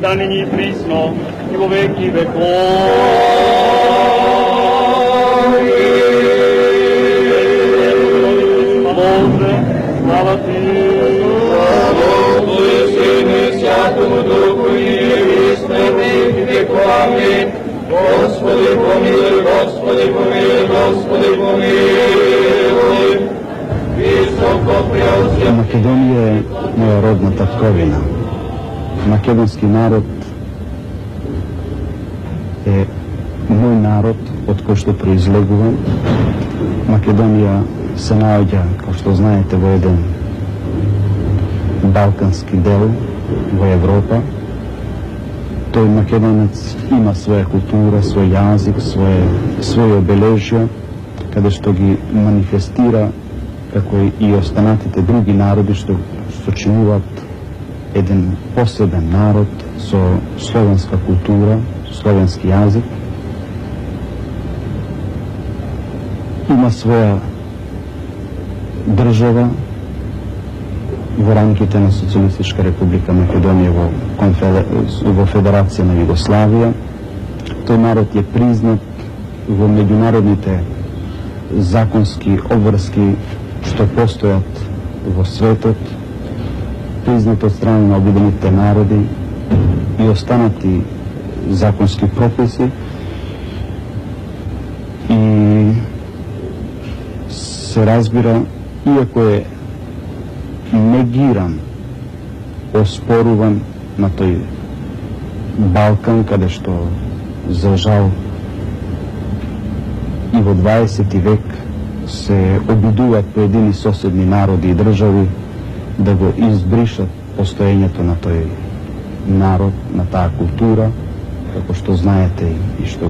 da nyní i priсно i во веки веков. Боже, слава Ти! Слава Сину, Святому Духу и Святым веку. Аминь. Господи помилуй, Господи помилуй, Господи помилуй. Македонија е моја родна татковина. Македонски народ е мој народ од кој што произлегувам. Македонија се наоѓа, како што знаете, во еден балкански дел во Европа. Тој македонец има своја култура, свој јазик, свој обележја, каде што ги манифестира како и останатите други народи што сочинуваат еден посебен народ со словенска култура, словенски јазик. Има своја држава во рамките на Социјалистичка република Македонија во Федерација на Југославија. Тој народ е признат во меѓународните законски обврски што постојат во светот, признат од страна на Обединетите народи и останати законски прописи, и се разбира, иако е негиран, оспоруван на тој Балкан, каде што за жал и во 20 век се обидуваат поедини соседни народи и држави да го избришат постоењето на тој народ, на таа култура, како што знаете и што